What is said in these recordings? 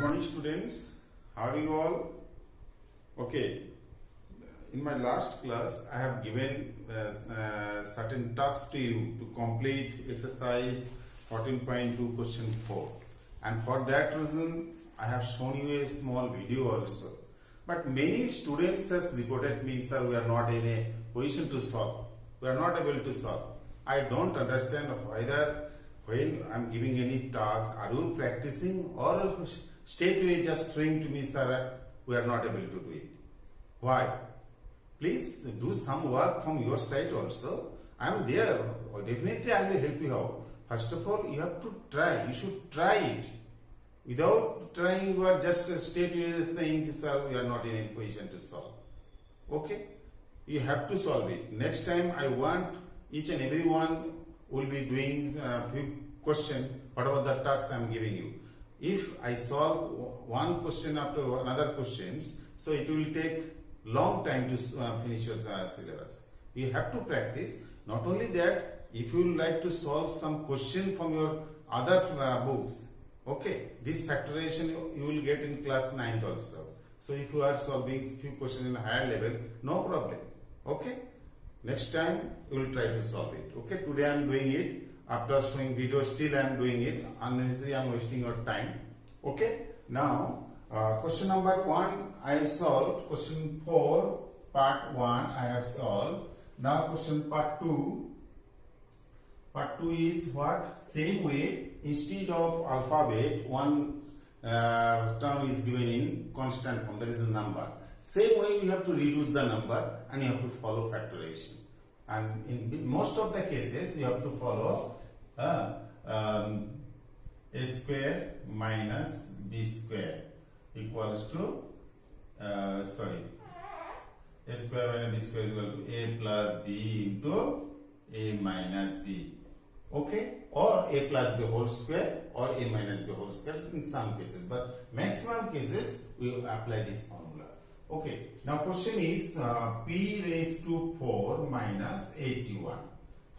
morning, students. How are you all? Okay. In my last class, I have given certain tasks to you to complete exercise 14.2 question 4. And for that reason, I have shown you a small video also. But many students has reported me, sir, we are not in a position to solve. We are not able to solve. I don't understand whether when I am giving any tasks, are you practicing or straight away just saying to me, sir, we are not able to do it. Why? Please do some work from your side also. I am there. Definitely I will help you out. First of all, you have to try. You should try it. Without trying, you are just straight away saying, sir, we are not in a position to solve. Okay? You have to solve it. Next time I want each and every one will be doing a few questions, whatever the tasks I am giving you. If I solve one question after another questions, so it will take long time to finish your syllabus. You have to practice. Not only that, if you like to solve some question from your other books, okay, this factorization you will get in class 9th also. So if you are solving few questions in a higher level, no problem. Okay. Next time you will try to solve it. Okay, today I am doing it. After showing video, still I am doing it. Unnecessarily I am wasting your time. Okay, now question number 1 I have solved. Question 4 part 1 I have solved. Now question part 2. Part 2 is what? Same way, instead of alphabet, one term is given in constant form, that is a number. Same way you have to reduce the number and you have to follow factorization. And in most of the cases you have to follow a square minus b square equals to a square minus b square is equal to a plus b into a minus b. Okay, or a plus b whole square or a minus b whole square in some cases, but maximum cases we will apply this formula. Okay, now question is p raised to 4 minus 81.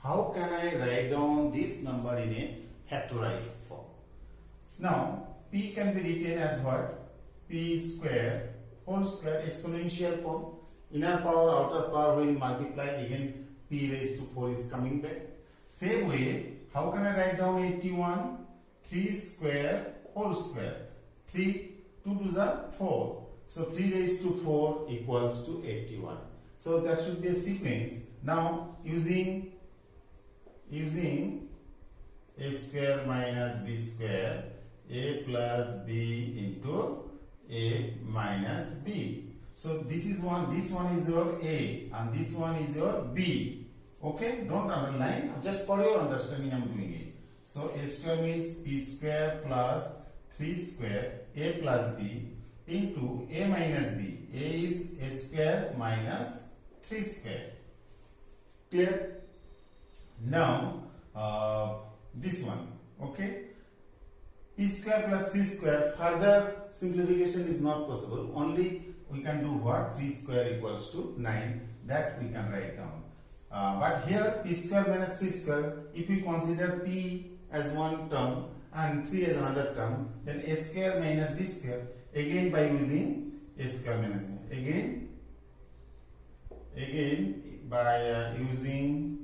How can I write down this number in a factorized form? Now p can be written as what? P square whole square exponential form. Inner power, outer power, when multiply again p raised to 4 is coming back. Same way, how can I write down 81? 3 square whole square. 3, 2 to the 4. So 3 raised to 4 equals to 81. So that should be a sequence. Now using a square minus b square, a plus b into a minus b. So this one is your a and this one is your b. Okay, don't underline, just for your understanding I am doing it. So a square means b square plus 3 square a plus b into a minus b. A is a square minus 3 square. Clear? Now this one, okay, p square plus 3 square, further simplification is not possible. Only we can do what? 3 square equals to 9. That we can write down. But here p square minus 3 square, if we consider p as one term and 3 as another term, then a square minus b square, again by using a square minus b, again by using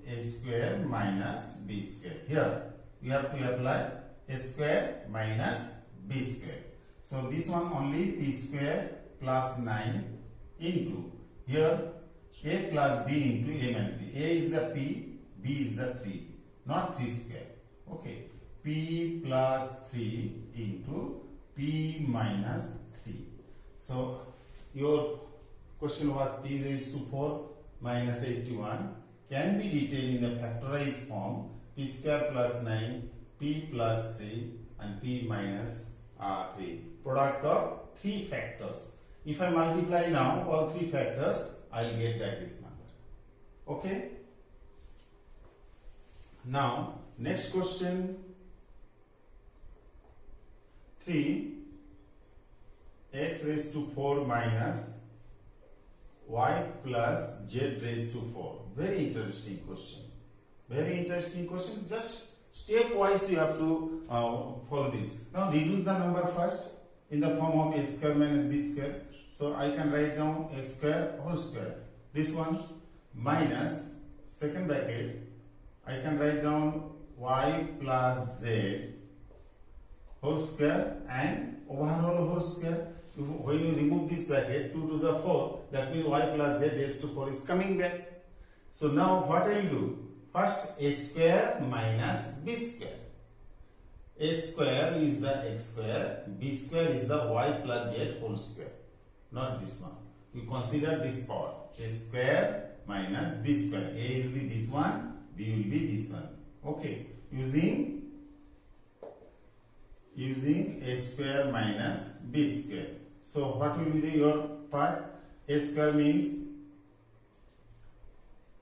a square minus b square. Here we have to apply a square minus b square. So this one only p square plus 9 into here a plus b into a minus b. A is the p, b is the 3, not 3 square. Okay, p plus 3 into p minus 3. So your question was p raised to 4 minus 81 can be written in the factorized form p square plus 9, p plus 3 and p minus 3. Product of 3 factors. If I multiply now all 3 factors, I will get back this number. Okay. Now next question 3 x raised to 4 minus y plus z raised to 4. Very interesting question. Very interesting question. Just Stepwise you have to follow this. Now reduce the number first in the form of a square minus b square. So I can write down x square whole square. This one minus second bracket. I can write down y plus z whole square and overall whole square. When you remove this bracket, 2 to the 4, that means y plus z raised to 4 is coming back. So now what I will do? First a square minus b square. A square is the x square, b square is the y plus z whole square. Not this one. You consider this part. A square minus b square. A will be this one, b will be this one. Okay. Using a square minus b square. So what will be your part? A square means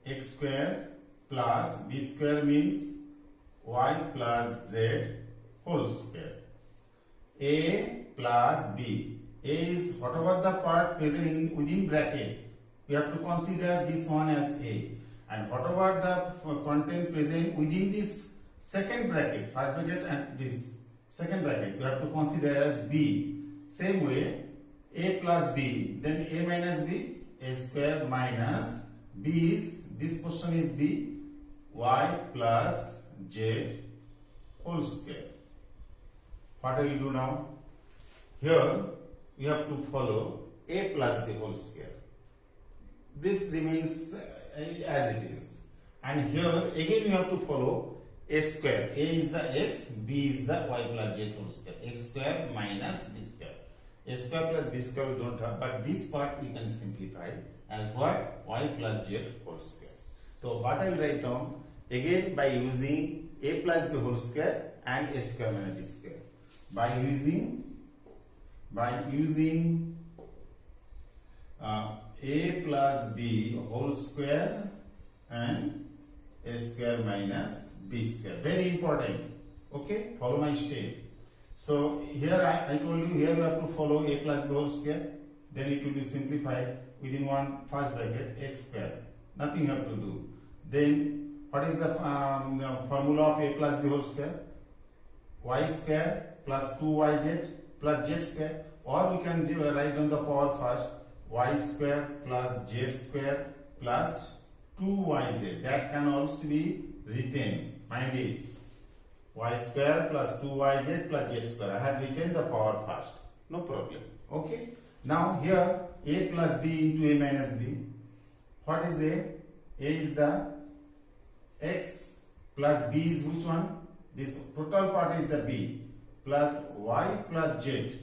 x square plus b square means y plus z whole square. A plus b. A is whatever the part present within bracket. We have to consider this one as A. And whatever the content present within this second bracket, first bracket and this second bracket, we have to consider as B. Same way, A plus B, then A minus B, A square minus B is, this portion is B, Y plus Z whole square. What will you do now? Here, you have to follow A plus B whole square. This remains as it is. And here, again you have to follow A square. A is the x, B is the y plus z whole square. X square minus b square. A square plus b square we don't have, but this part we can simplify as what? Y plus z whole square. So what I will write down? Again by using a plus b whole square and a square minus b square. By using a plus b whole square and a square minus b square. Very important. Okay, follow my step. So here I told you, here you have to follow a plus b whole square. Then it will be simplified within one first bracket x square. Nothing you have to do. Then what is the formula of a plus b whole square? Y square plus 2yz plus z square. Or we can write down the power first. Y square plus z square plus 2yz. That can also be written. Mind it. Y square plus 2yz plus z square. I have written the power first. No problem. Okay. Now here a plus b into a minus b. What is a? A is the x plus b is which one? This total part is the b plus y plus z.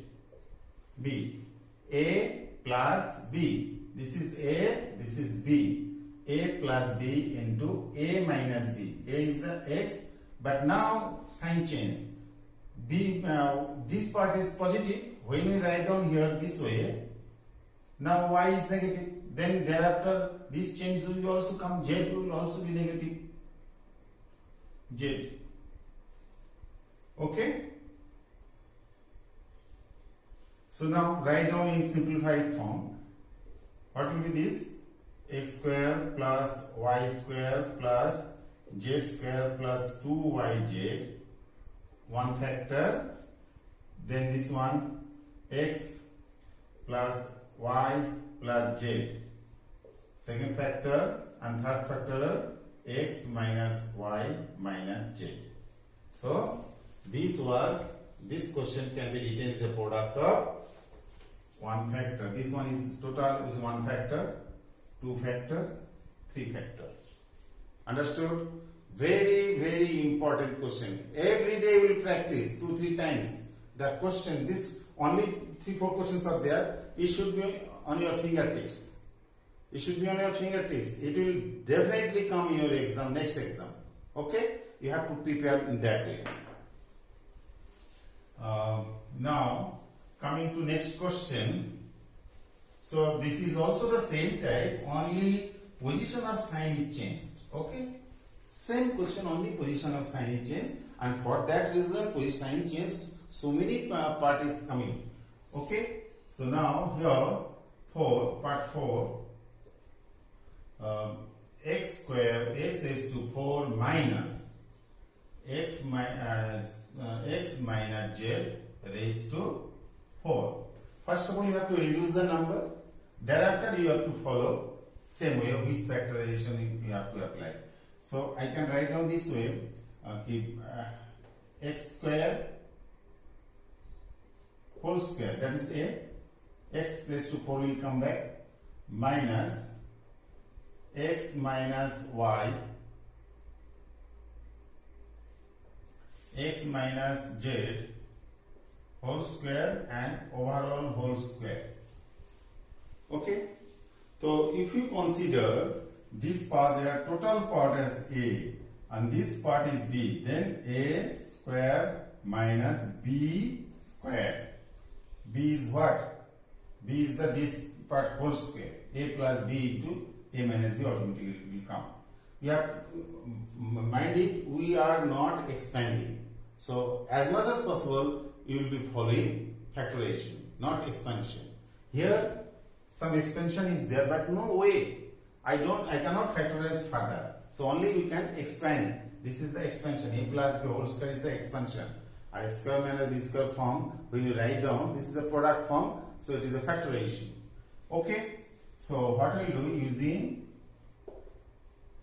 B. A plus b. This is a, this is b. A plus b into a minus b. A is the x, but now sign change. B, this part is positive. When we write down here this way, now y is negative. Then thereafter this change will also come. Z will also be negative. Z. Okay. So now write down in simplified form. What will be this? X square plus y square plus z square plus 2yz, one factor. Then this one x plus y plus z, second factor, and third factor x minus y minus z. So this question can be written as a product of one factor. This one is total is one factor, two factor, three factor. Understood? Very, very important question. Every day we will practice 2-3 times the question. This only 3-4 questions are there. It should be on your fingertips. It should be on your fingertips. It will definitely come in your exam, next exam. Okay? You have to prepare in that way. Now coming to next question. So this is also the same type, only position of sign is changed. Okay, same question, only position of sign is changed, and for that reason position sign changed, so many part is coming. Okay, so now here part 4 x square x raised to 4 minus x minus z raised to 4. First of all, you have to reduce the number. Thereafter, you have to follow same way of which factorization you have to apply. So I can write down this way. Keep x square whole square, that is a x raised to 4 will come back, minus x minus y, x minus z whole square and overall whole square. Okay, so if you consider this part here, total part as a and this part is b, then a square minus b square. B is what? B is the this part whole square. A plus b into a minus b automatically will come. You have mind it, we are not expanding. So as much as possible, you will be following factorization, not expansion. Here some expansion is there, but no way. I cannot factorize further. So only we can expand. This is the expansion. A plus b whole square is the expansion. A square minus b square form, when you write down, this is the product form, so it is a factorization. Okay, so what we will do,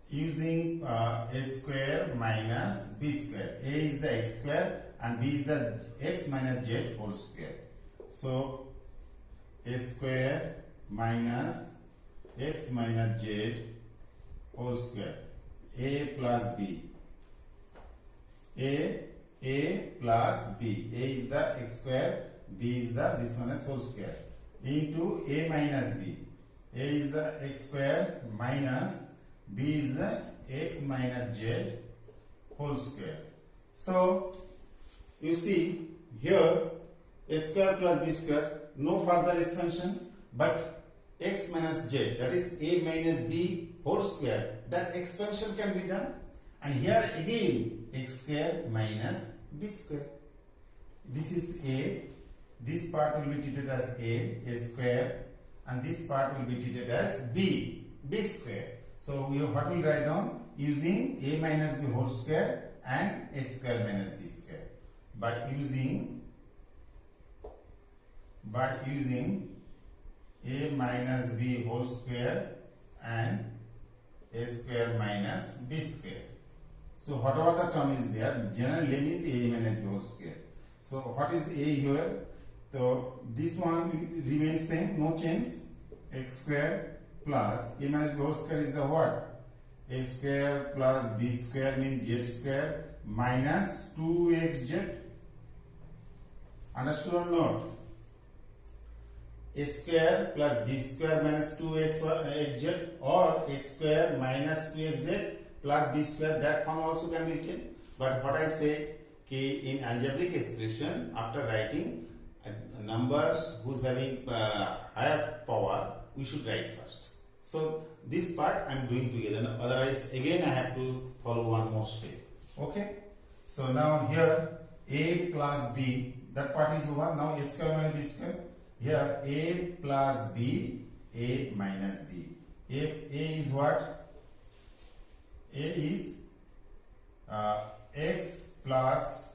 using a square minus b square. A is the x square and b is the x minus z whole square. So a square minus x minus z whole square. A plus b. A plus b. A is the x square, b is the this one is whole square, into a minus b. A is the x square minus b is the x minus z whole square. So you see here a square plus b square, no further expansion, but x minus z, that is a minus b whole square, that expansion can be done. And here again x square minus b square. This is a, this part will be treated as a square, and this part will be treated as b square. So we what will write down, using a minus b whole square and a square minus b square. By using a minus b whole square and a square minus b square. So whatever the term is there, general name is a minus b whole square. So what is a here? So this one remains same, no change. X square plus a minus b whole square is the what? A square plus b square means z square minus 2xz. Understood or not? A square plus b square minus 2xz, or x square minus 2xz plus b square, that form also can be written. But what I say, in algebraic expression, after writing numbers whose having higher power, we should write first. So this part I am doing together, otherwise again I have to follow one more step. Okay, so now here a plus b, that part is over. Now a square minus b square. Here a plus b, a minus b. A is what? A is x plus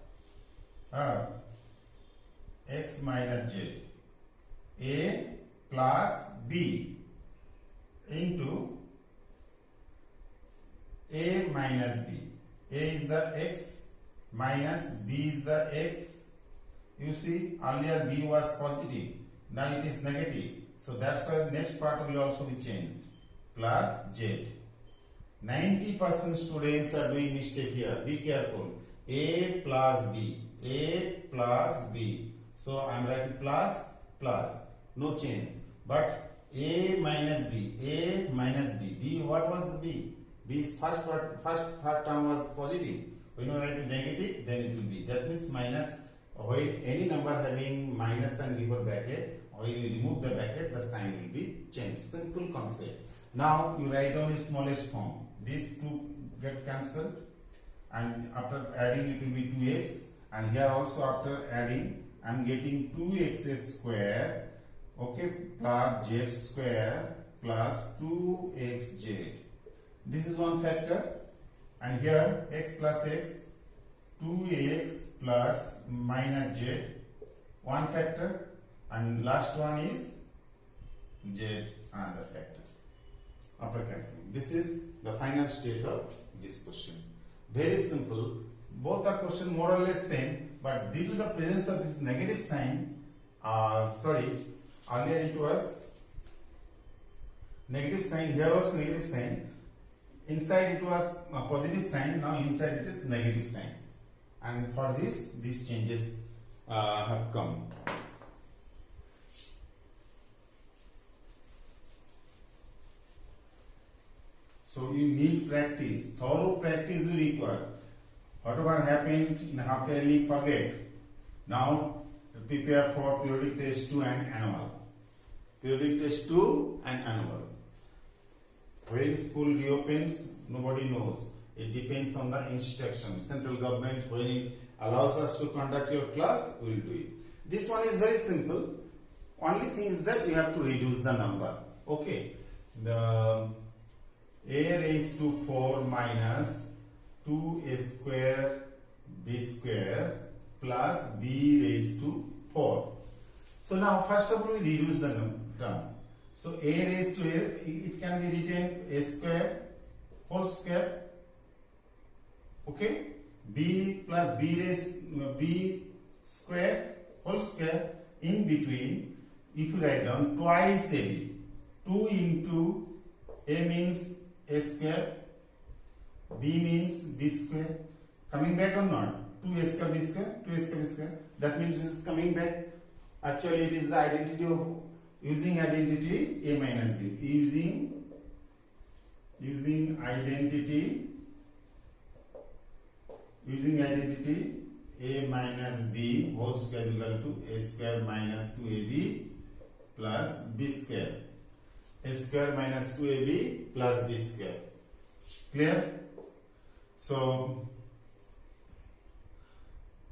x minus z. A plus b into a minus b. A is the x minus b is the x. You see, earlier b was positive, now it is negative. So that's why next part will also be changed. Plus z. 90% students are doing mistake here. Be careful. A plus b. A plus b. So I am writing plus, no change. But a minus b. A minus b. B, what was the b? B's first term was positive. When you write negative, then it will be. That means minus. When any number having minus sign before bracket, or you remove the bracket, the sign will be changed. Simple concept. Now you write down the smallest form. These two get cancelled, and after adding it will be 2x, and here also after adding I am getting 2x square, okay, plus z square plus 2xz. This is one factor, and here x plus x 2x plus minus z, one factor, and last one is z, another factor. After calculating, this is the final state of this question. Very simple. Both are question more or less same, but due to the presence of this negative sign, earlier it was negative sign, here also negative sign. Inside it was a positive sign, now inside it is negative sign. And for this, these changes have come. So you need practice, thorough practice you require. Whatever happened in half yearly, forget. Now prepare for periodic test 2 and annual. Periodic test 2 and annual. When school reopens, nobody knows. It depends on the instruction. Central government, when it allows us to conduct your class, we will do it. This one is very simple. Only thing is that we have to reduce the number. Okay. The a raised to 4 minus 2a square b square plus b raised to 4. So now first of all we reduce the term. So a raised to a, it can be written a square whole square. Okay, b plus b raised b square whole square. In between, if you write down twice a, 2 into a means a square, b means b square. Coming back or not? 2a square b square, 2a square b square. That means it is coming back. Actually, it is the identity of using identity a minus b. Using identity a minus b whole square is equal to a square minus 2ab plus b square. A square minus 2ab plus b square. Clear? So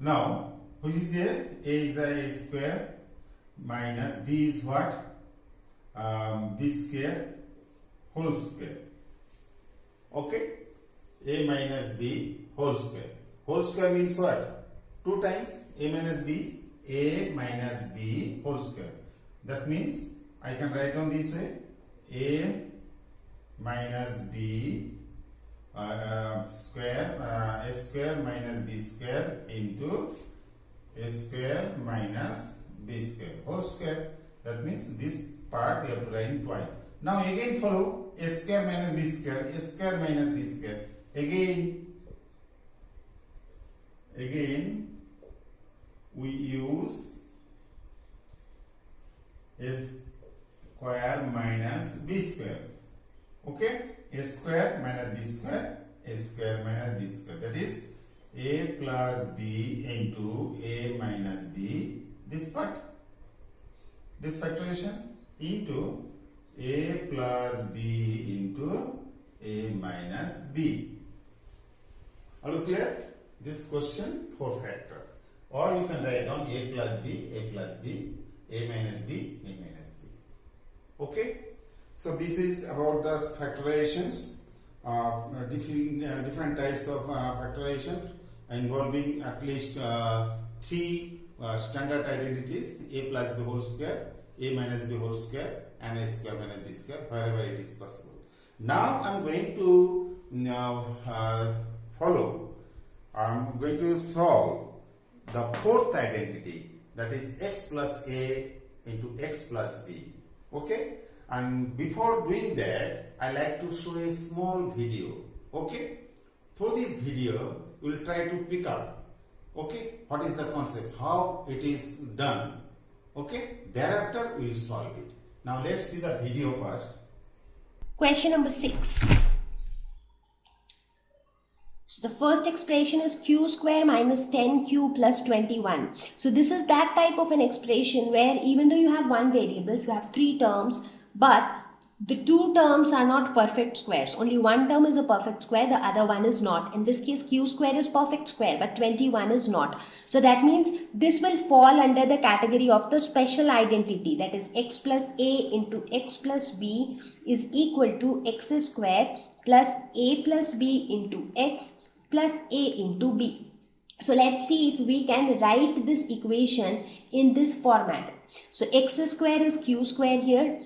now which is here? A is the a square minus b is what? B square whole square. Okay? A minus b whole square. Whole square means what? 2 times a minus b, a minus b whole square. That means I can write down this way: a minus b square, a square minus b square into a square minus b square whole square. That means this part we have to write in twice. Now again follow a square minus b square, a square minus b square. Again we use a square minus b square. Okay, a square minus b square, a square minus b square. That is a plus b into a minus b. This part, this factorization into a plus b into a minus b. Are you clear? This question 4 factor. Or you can write down a plus b, a plus b, a minus b, a minus b. Okay? So this is about the factorizations, different types of factorization involving at least 3 standard identities: a plus b whole square, a minus b whole square, and a square minus b square, wherever it is possible. Now I am going to I'm going to solve the 4th identity, that is x plus a into x plus b. Okay? And before doing that, I like to show a small video. Okay? Through this video, we will try to pick up, okay, what is the concept, how it is done. Okay? Thereafter, we will solve it. Now let's see the video first. Question number 6. So the first expression is q square minus 10q plus 21. So this is that type of an expression where even though you have one variable, you have 3 terms, but the 2 terms are not perfect squares. Only one term is a perfect square, the other one is not. In this case, q square is perfect square, but 21 is not. So that means this will fall under the category of the special identity, that is x plus a into x plus b is equal to x square plus a plus b into x plus a into b. So let's see if we can write this equation in this format. So x square is q square here,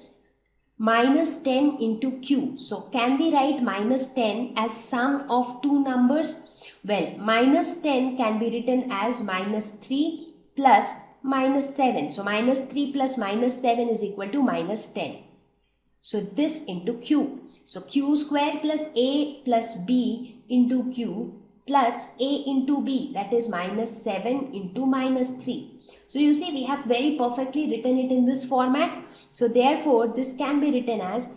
minus 10 into q. So can we write minus 10 as sum of two numbers? Well, minus 10 can be written as minus 3 plus minus 7. So minus 3 plus minus 7 is equal to minus 10. So this into q. So q square plus a plus b into q plus a into b, that is minus 7 into minus 3. So you see we have very perfectly written it in this format. So therefore this can be written as,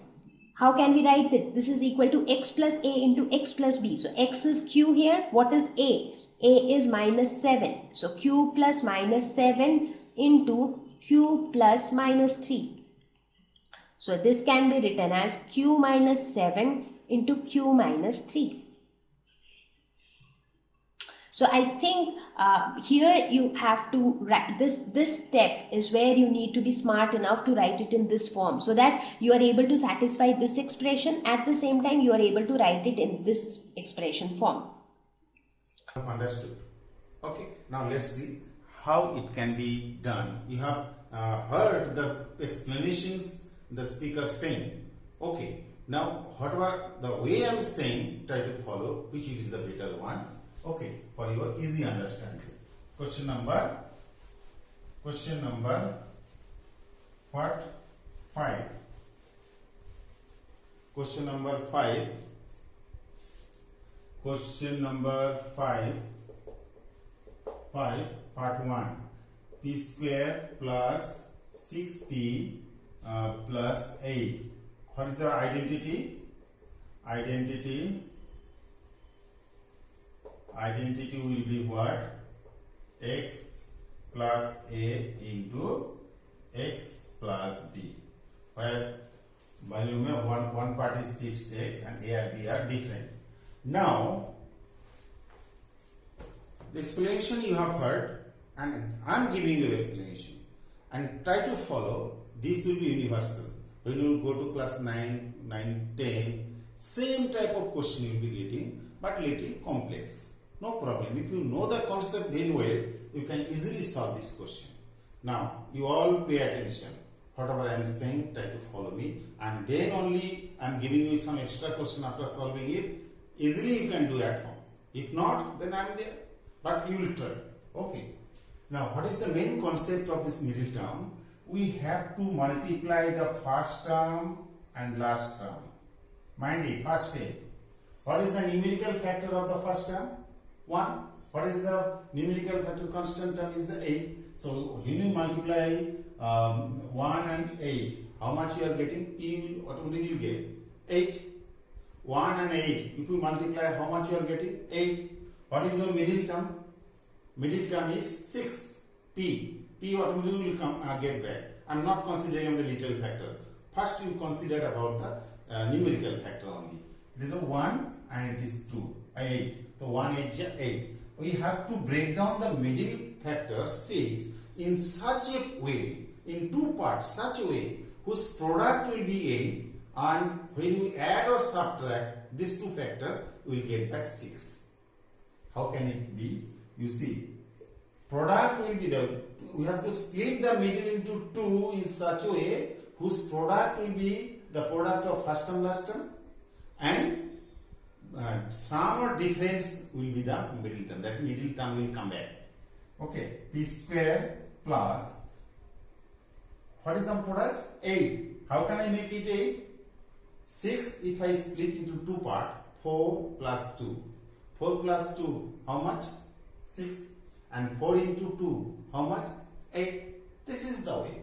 how can we write it? This is equal to x plus a into x plus b. So x is q here. What is a? A is minus 7. So q plus minus 7 into q plus minus 3. So this can be written as q minus 7 into q minus 3. So I think here you have to write this step is where you need to be smart enough to write it in this form, so that you are able to satisfy this expression. At the same time, you are able to write it in this expression form. Understood. Okay, now let's see how it can be done. You have heard the explanations the speaker saying. Okay, now whatever the way I am saying, try to follow which is the better one. Okay, for your easy understanding. Question number what? 5. Question number 5. Question number 5. Part 1. P square plus 6p plus 8. What is the identity? Identity will be what? X plus a into x plus b, where volume one part is fixed x and a and b are different. Now the explanation you have heard, and I am giving you explanation, and try to follow. This will be universal. When you go to class 9, 10, same type of question you will be getting, but little complex. No problem. If you know the concept very well, you can easily solve this question. Now, you all pay attention. Whatever I am saying, try to follow me, and then only I am giving you some extra question after solving it. Easily you can do at home. If not, then I am there. But you will try. Okay. Now, what is the main concept of this middle term? We have to multiply the first term and last term. Mind it, first step. What is the numerical factor of the first term? 1. What is the numerical factor? Constant term is the 8. So when you multiply 1 and 8, how much you are getting? P will automatically get 8. 1 and 8. If you multiply, how much you are getting? 8. What is your middle term? Middle term is 6. P. P automatically will come get back. I am not considering the little factor. First you consider about the numerical factor only. It is a 1 and it is 2. 8. So 1 8 is 8. We have to break down the middle factor 6 in such a way, in two parts, such a way whose product will be 8, and when you add or subtract these two factors, we will get back 6. How can it be? You see, product will be we have to split the middle into 2 in such a way whose product will be the product of first term, last term, and sum or difference will be the middle term. That middle term will come back. Okay, p square plus, what is the product? 8. How can I make it 8? 6 if I split into two parts, 4 plus 2. 4 plus 2, how much? 6. And 4 into 2, how much? 8. This is the way.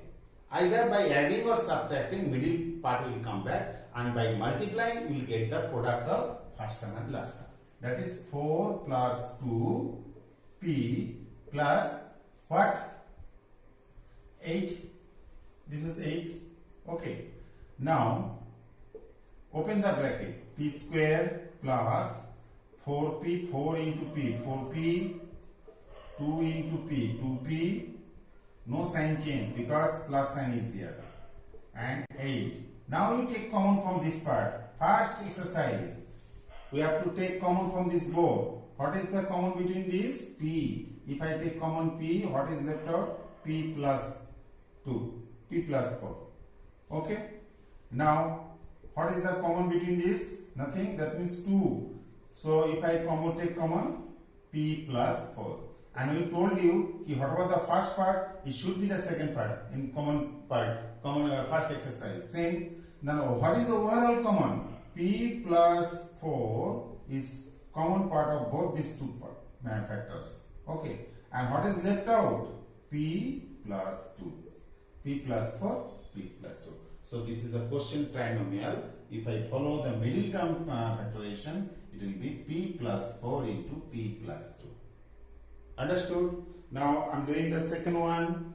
Either by adding or subtracting, middle part will come back, and by multiplying, you will get the product of first term and last term. That is 4 plus 2 p plus what? 8. This is 8. Okay. Now, open the bracket. P square plus 4p, 4 into p, 4p, 2 into p, 2p, no sign change because plus sign is there, and 8. Now you take common from this part. First exercise, we have to take common from this both. What is the common between these? P. If I take common P, what is left out? P plus 2, P plus 4. Okay. Now, what is the common between these? Nothing. That means 2. So, if I take common, P plus 4. And we told you, whatever the first part, it should be the second part in common part, first exercise. Same. Now, what is the overall common? P plus 4 is common part of both these two factors. Okay. And what is left out? P plus 2. P plus 4, P plus 2. So this is the quotient trinomial. If I follow the middle term factorization, it will be P plus 4 into P plus 2. Understood? Now I am doing the second one.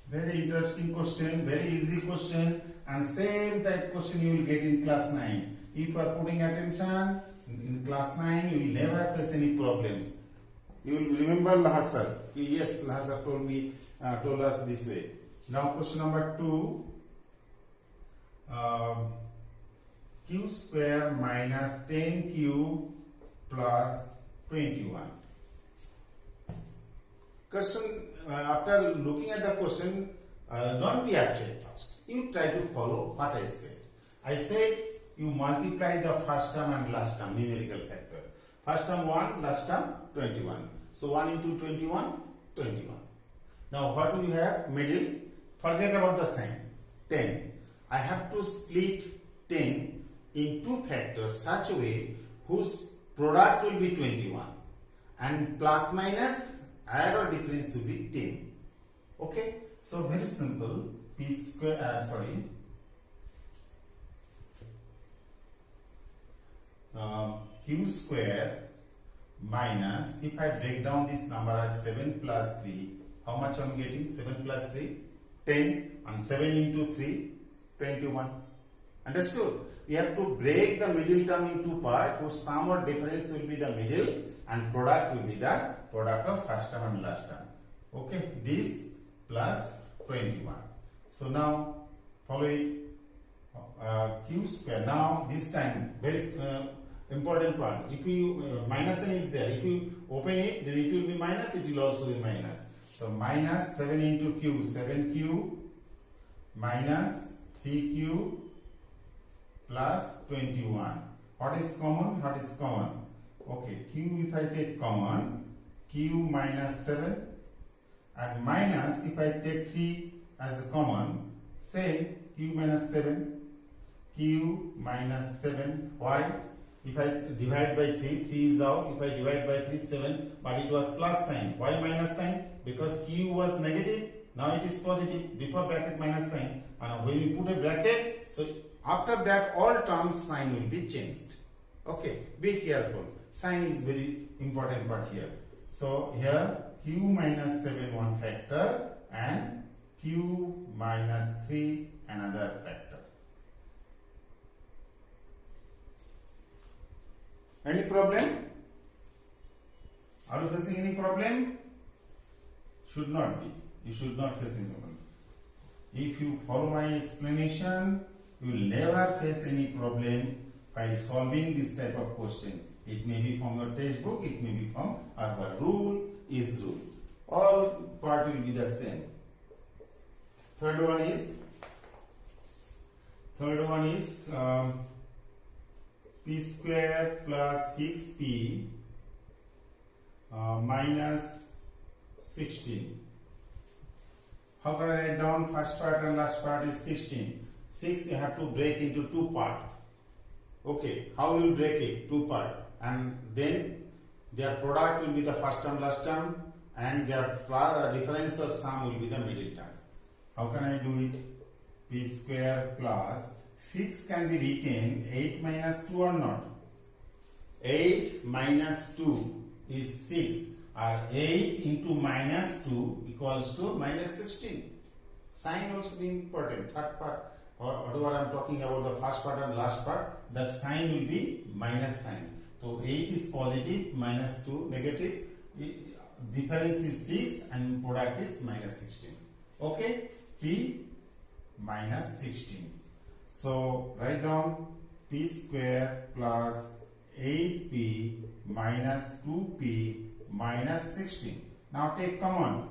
Very interesting question, very easy question, and same type question you will get in class 9. If you are putting attention, in class 9 you will never face any problem. You will remember Lahasar. Yes, Lahasar told us this way. Now question number 2. Q square minus 10Q plus 21. Question, after looking at the question, don't be afraid first. You try to follow what I said. I said you multiply the first term and last term, numerical factor. First term 1, last term 21. So 1 into 21, 21. Now what do you have? Middle. Forget about the sign. 10. I have to split 10 in two factors such a way whose product will be 21. And plus minus, add or difference will be 10. Okay? So very simple. P square, Q square minus, if I break down this number as 7 plus 3, how much I am getting? 7 plus 3, 10, and 7 into 3, 21. Understood? We have to break the middle term into part whose sum or difference will be the middle and product will be the product of first term and last term. Okay? This plus 21. So now follow it. Q square. Now this time very important part. If you minus n is there, if you open it, then it will be minus, it will also be minus. So minus 7 into Q, 7Q minus 3Q plus 21. What is common? What is common? Okay, Q if I take common, Q minus 7 and minus if I take 3 as a common, say Q minus 7, Q minus 7, why? If I divide by 3, 3 is out. If I divide by 3, 7, but it was plus sign. Why minus sign? Because Q was negative, now it is positive. Before bracket minus sign. And when you put a bracket, so after that all terms sign will be changed. Okay, be careful. Sign is very important part here. So here Q minus 7 one factor and Q minus 3 another factor. Any problem? Are you facing any problem? Should not be. You should not face any problem. If you follow my explanation, you will never face any problem by solving this type of question. It may be from your textbook, it may be from our rule is rule. All part will be the same. Third one is P square plus 6P minus 16. How can I write down first part and last part is 16. 6 you have to break into two parts. Okay, how will you break it? Two parts. And then their product will be the first term, last term, and their difference or sum will be the middle term. How can I do it? P square plus 6 can be written 8 minus 2 or not? 8 minus 2 is 6. Or 8 into minus 2 equals to minus 16. Sign also be important. Third part, or whatever I am talking about, the first part and last part, that sign will be minus sign. So 8 is positive, minus 2 negative. Difference is 6 and product is minus 16. Okay? P minus 16. So write down P square plus 8p minus 2p minus 16. Now take common.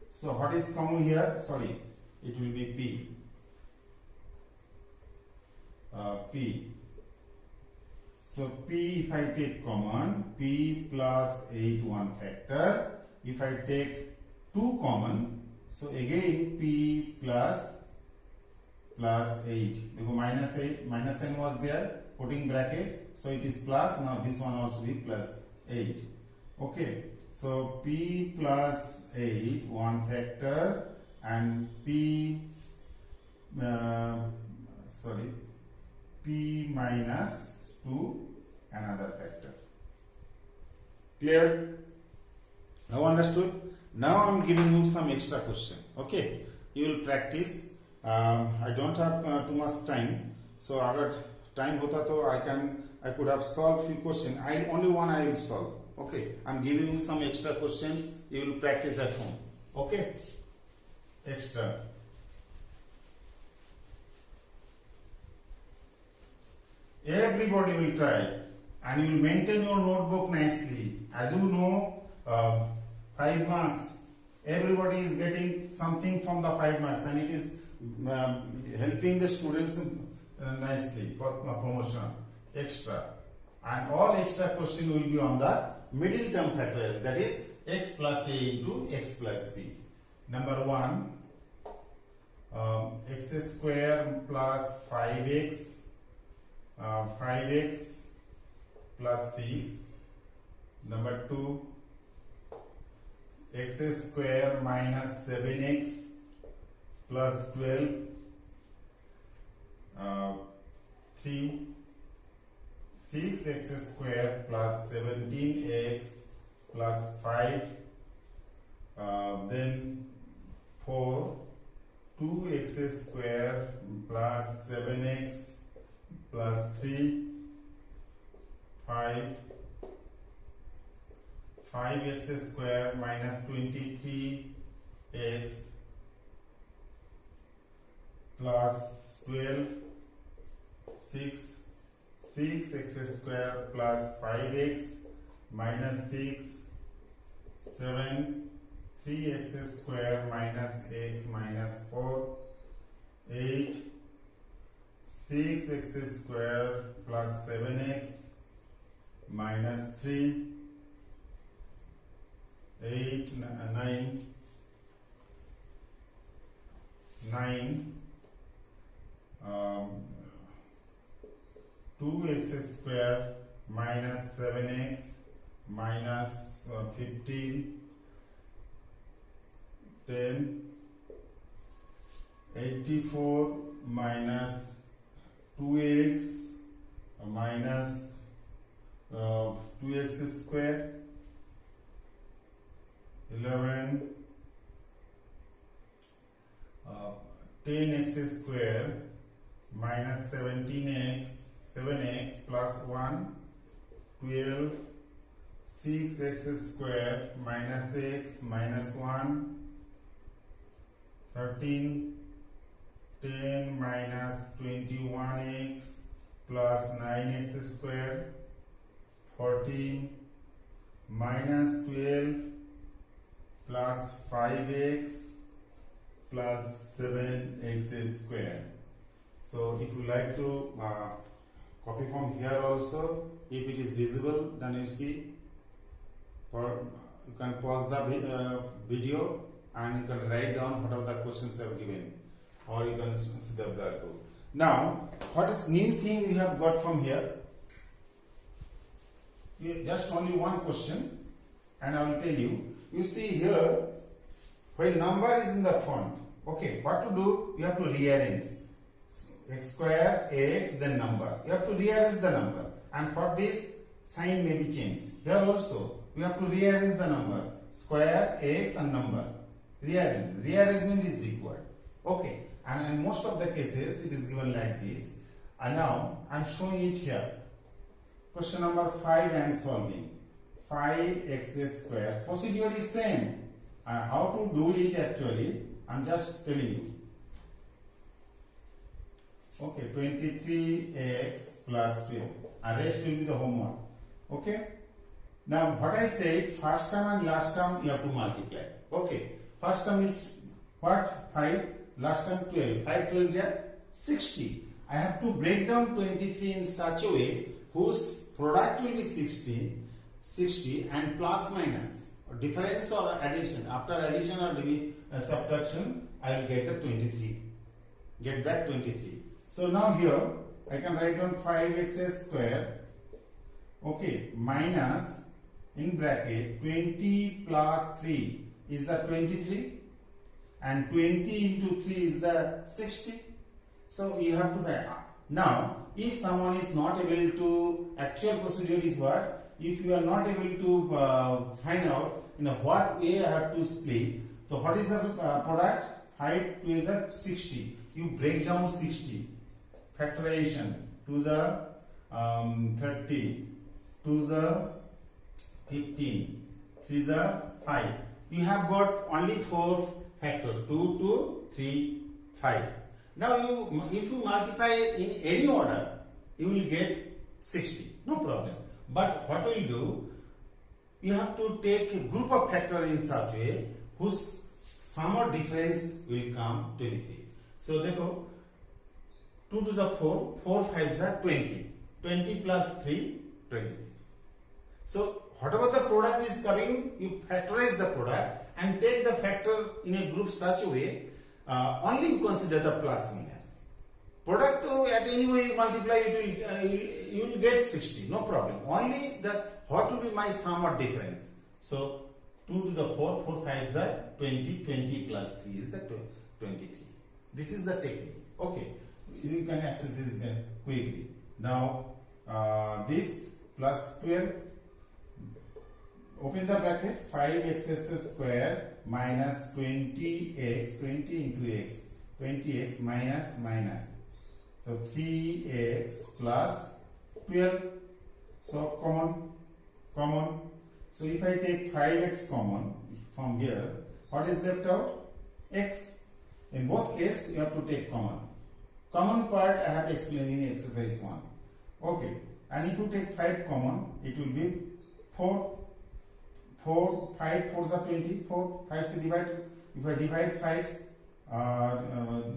So what is common here? Sorry, it will be p. P. So p, if I take common, p plus 8 one factor. If I take 2 common, so again p plus 8. Because minus 8, minus n was there, putting bracket, so it is plus. Now this one also be plus 8. Okay, so p plus 8 one factor and p minus 2 another factor. Clear? Now understood? Now I am giving you some extra question. Okay, you will practice. I don't have too much time, so agar time hota to I could have solved few questions. Only one I will solve. Okay, I am giving you some extra question. You will practice at home. Okay, extra. Everybody will try, and you will maintain your notebook nicely. As you know, 5 marks. Everybody is getting something from the 5 marks, and it is helping the students nicely for promotion. Extra, and all extra question will be on the middle term factorial. That is x plus a into x plus b. Number 1, x square plus 5x. 5x plus 6. Number 2, x square minus 7x plus 12. 3, 6x square plus 17x plus 5. Then 4, 2x square plus 7x plus 3, 5x square minus 23x plus 12, 6x square plus 5x minus 6, 7, 3x square minus x minus 4, 8, 6x square plus 7x minus 3, 8, 9, 2x square minus 7x minus 15, 10, 84 minus 2x minus 2x square, 11, 10x square minus 7x plus 1, 12, 6x square minus x minus 1, 13, 10 minus 21x plus 9x square, 14, minus 12 plus 5x plus 7x square. So if you like to copy from here also, if it is visible, then you see, you can pause the video and you can write down whatever the questions I have given, or you can see the blackboard. Now, what is new thing we have got from here? Just only one question, and I will tell you. You see here, when number is in the front, okay, what to do? You have to rearrange. X square, x, then number. You have to rearrange the number, and for this, sign may be changed. Here also, we have to rearrange the number. Square, x, and number. Rearrange. Rearrangement is required. Okay, and in most of the cases, it is given like this. And now, I am showing it here. Question number 5 I am solving. 5x square. Procedure is same. How to do it actually, I am just telling you. Okay, 23x plus 12. and rest will be the homework. Okay. Now what I said, first term and last term you have to multiply. Okay. First term is what? 5. Last term 12. 5 12 is 60. I have to break down 23 in such a way whose product will be 60 and plus minus. Difference or addition. After addition or subtraction, I will get the 23. Get back 23. So now here I can write down 5x square. Okay, minus in bracket 20 plus 3 is the 23 and 20 into 3 is the 60. So you have to back up. Now if someone is not able to, actual procedure is what? If you are not able to find out in what way I have to split, so what is the product? 5 2 is that 60. You break down 60. Factorization. 2 the 30. 2 the 15. 3 the 5. You have got only 4 factor. 2, 2, 3, 5. Now if you multiply in any order, you will get 60. No problem. But what will you do? You have to take a group of factors in such way whose sum or difference will come 23. So देखो 2 to the 4, 4 5 is 20. 20 plus 3, 23. So whatever the product is coming, you factorize the product and take the factor in a group such a way, only you consider the plus minus. Product at any way you multiply, you will get 60, no problem. Only the what will be my sum or difference. So 2 to the 4, 4 5 is 20, 20 plus 3 is 23. This is the technique. Okay, you can access this quickly. Now this plus 12, open the bracket, 5x square minus 20x, 20 into x, 20x minus minus. So 3x plus 12. So common. So if I take 5x common from here, what is left out? X. In both cases, you have to take common. Common part I have explained in exercise 1. Okay. And if you take 5 common, it will be 4. 4, 5, 4 are 20. 4, 5 se divide. If I divide 5,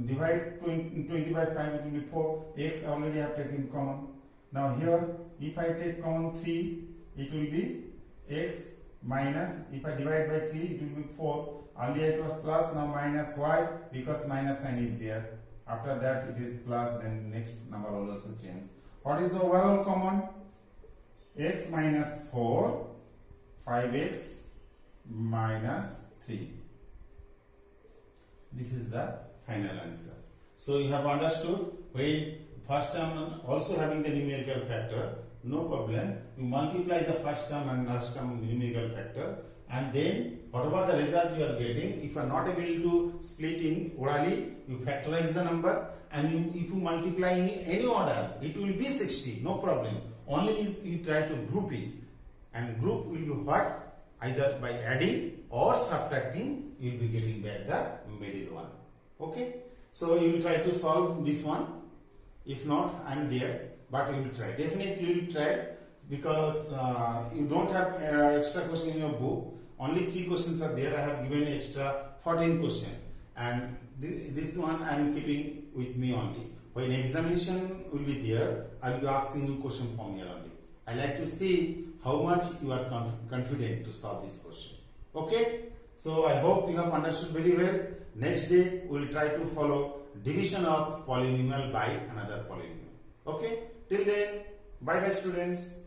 divide 20 by 5, it will be 4. X already have taken common. Now here, if I take common 3, it will be x minus, if I divide by 3, it will be 4. Earlier it was plus, now minus. Why? Because minus sign is there. After that it is plus, then next number will also change. What is the overall common? X minus 4, 5x minus 3. This is the final answer. So you have understood, when first term also having the numerical factor, no problem. You multiply the first term and last term numerical factor, and then whatever the result you are getting, if you are not able to split in orally, you factorize the number, and if you multiply in any order, it will be 60, no problem. Only you try to group it, and group will be what? Either by adding or subtracting, you will be getting back the middle one. Okay? So you will try to solve this one. If not, I am there, but you will try. Definitely you will try, because you don't have extra question in your book. Only 3 questions are there. I have given extra 14 questions, and this one I am keeping with me only. When examination will be there, I will be asking you question from here only. I like to see how much you are confident to solve this question. Okay? So I hope you have understood very well. Next day we will try to follow division of polynomial by another polynomial. Okay? Till then, bye bye students.